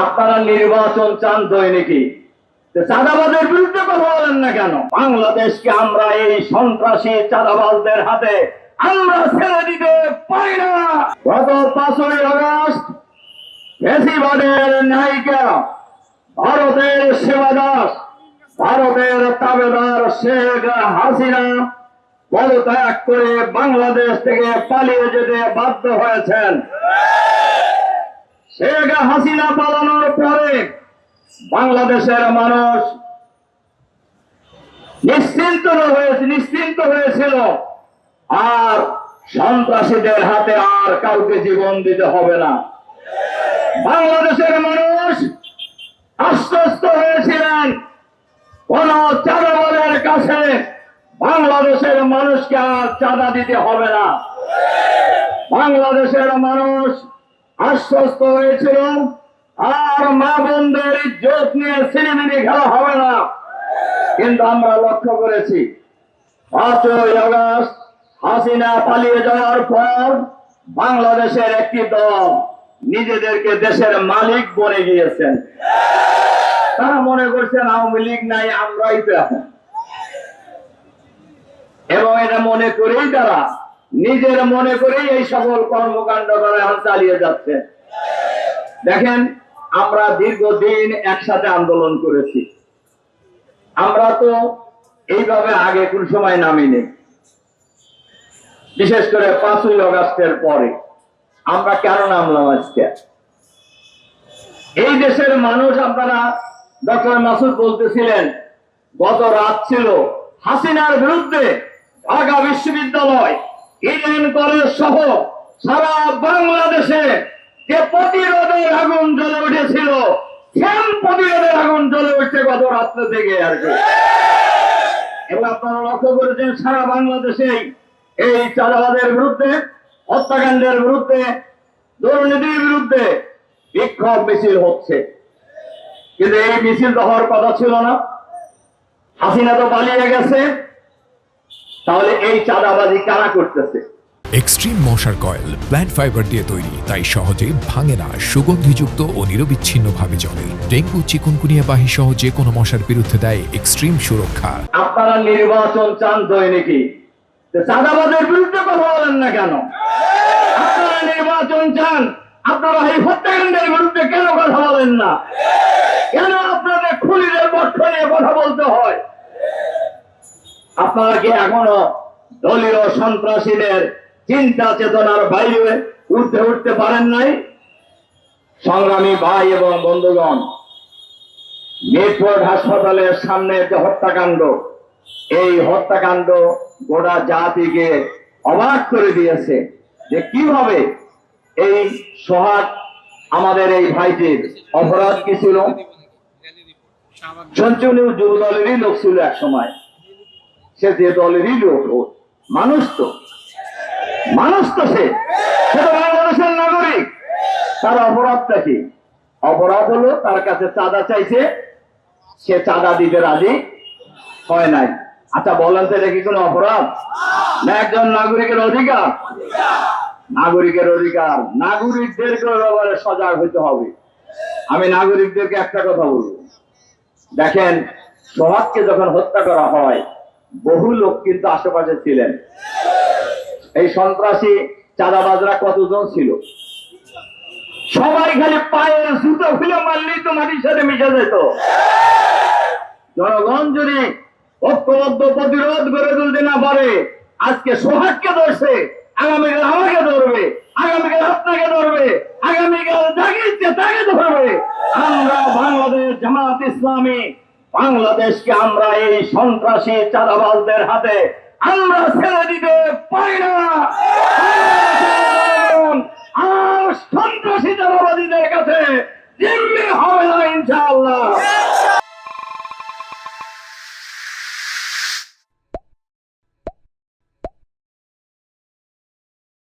আপনারা নির্বাচন চান দৈনিকই, চাঁদাবাজের বিরুদ্ধে কথা বলেন না কেন? বাংলাদেশকে আমরা এই সন্ত্রাসী চাঁদাবাজদের হাতে আমরা ছেড়ে দিতে পারি না। গত 5ই আগস্ট ফ্যাসিবাদের নায়িকা, ভারতের সেবাদাস, ভারতের তাবেদার শেখ হাসিনা পদত্যাগ করে বাংলাদেশ থেকে পালিয়ে যেতে বাধ্য হয়েছেন। শেখ হাসিনা পালানোর পরে বাংলাদেশের মানুষ নিশ্চিন্ত হয়েছিল, আর সন্ত্রাসীদের হাতে আর কাউকে জীবন দিতে হবে না। বাংলাদেশের মানুষ আশ্বস্ত হয়েছিলেন কোন চাঁদাবাজের কাছে বাংলাদেশের মানুষকে আর চাঁদা দিতে হবে না। বাংলাদেশের মানুষ আশ্বস্ত হয়েছিল আর মা বোনদের ইজ্জত নিয়ে সিনেমিনি খেলা হবে না। কিন্তু আমরা লক্ষ্য করেছি 5ই আগস্ট হাসিনা পালিয়ে যাওয়ার পর বাংলাদেশের একটি দল নিজেদেরকে দেশের মালিক বনে গিয়েছেন। তারা মনে করছেন আওয়ামী লীগ নাই, আমরাই তো এখন। এবং এটা মনে করেই তারা নিজের মনে করেই এই সকল কর্মকাণ্ড তারা চালিয়ে যাচ্ছে। দেখেন, আমরা দীর্ঘদিন একসাথে আন্দোলন করেছি। আমরা তো এইভাবে আগে কোন সময় নামিনি, বিশেষ করে 5ই আগস্টের পরে। আমরা কেন নামলাম আজকে? এই দেশের মানুষ, আপনারা ডক্টর মাসুদ বলতেছিলেন গত রাত ছিল হাসিনার বিরুদ্ধে ঢাকা বিশ্ববিদ্যালয়, ইডেন কলেজ সহ সারা বাংলাদেশে যে প্রতিরোধের আগুন জ্বলে উঠেছিল, সেম প্রতিরোধের আগুন জ্বলে উঠছে গত রাত্রে থেকে আর কি। এবং আপনারা লক্ষ্য করেছেন সারা বাংলাদেশে এই চাঁদাবাজের বিরুদ্ধে, হত্যাকাণ্ডের বিরুদ্ধে, দুর্নীতির বিরুদ্ধে বিক্ষোভ মিছিল হচ্ছে। কিন্তু এই মিছিল তো হওয়ার কথা ছিল না। হাসিনা তো পালিয়ে গেছে, তাহলে এই চাঁদাবাজি কারা করতেছে? এক্সট্রিম মশার কয়েল প্ল্যান্ট ফাইবার দিয়ে তৈরি, তাই সহজে ভাঙে না, সুগন্ধিযুক্ত ও নিরবিচ্ছিন্নভাবে জ্বলে। ডেঙ্গু, চিকুনগুনিয়া বাহি সহ যে কোনো মশার বিরুদ্ধে দেয় এক্সট্রিম সুরক্ষা। আপনারা নির্বাচন চান দৈনিকই, চাঁদাবাজের বিরুদ্ধে কথা বলেন না কেন? আপনারা নির্বাচন চান, আপনারা এই হত্যাকাণ্ডের বিরুদ্ধে কেন কথা বলেন না? কেন আপনাদের খুনিদের পক্ষ নিয়ে কথা বলতে হয়? আপনারা কি এখনো দলীয় সন্ত্রাসীদের চিন্তা চেতনার বাইরে উঠতে পারেন নাই? সংগ্রামী ভাই এবং বন্ধুগণ, মিটফোর্ড হাসপাতালের সামনে যে হত্যাকাণ্ড, এই হত্যাকাণ্ড গোটা জাতিকে অবাক করে দিয়েছে যে কিভাবে এই সোহাগ আমাদের এই ভাইটির অপরাধ কি ছিল। সঞ্চনী যুব দলেরই লোক ছিল এক সময়, সে যে দলেরই লোক, মানুষ তো সে তো বাংলাদেশের নাগরিক। তার অপরাধটা কি? অপরাধ হলো তার কাছে চাঁদা চাইছে, সে চাঁদা দিতে রাজি হয় নাই। আচ্ছা বলেন তো, এটা কি কোনো অপরাধ না? একজন নাগরিকের অধিকার, নাগরিকের অধিকার। নাগরিকদেরকে ব্যাপারে সজাগ হতে হবে। আমি নাগরিকদেরকে একটা কথা বলবো, দেখেন সোহাগকে যখন হত্যা করা হয় বহু লোক কিন্তু আশেপাশে ছিলেন। এই সন্ত্রাসী চাঁদাবাজরা কতজন ছিল? সবাই খালি পায়ের জুতো খুলে মারলেই তো মাটির সাথে মিশে যেত। জনগণ যদি ঐক্যবদ্ধ প্রতিরোধ গড়ে তুলতে না পারে, আজকে সোহাগকে ধরছে, আগামীকাল আমাকে ধরবে, আগামীকাল আপনাকে ধরবে, আগামীকাল যাকে ইচ্ছে তাকে ধরবে। আমরা বাংলাদেশ জামাত ইসলামী বাংলাদেশকে আমরা এই সন্ত্রাসী চাঁদাবাজদের হাতে আমরা ছেড়ে দিতে পারি না। আর সন্ত্রাসী চাঁদাবাজীদের কাছে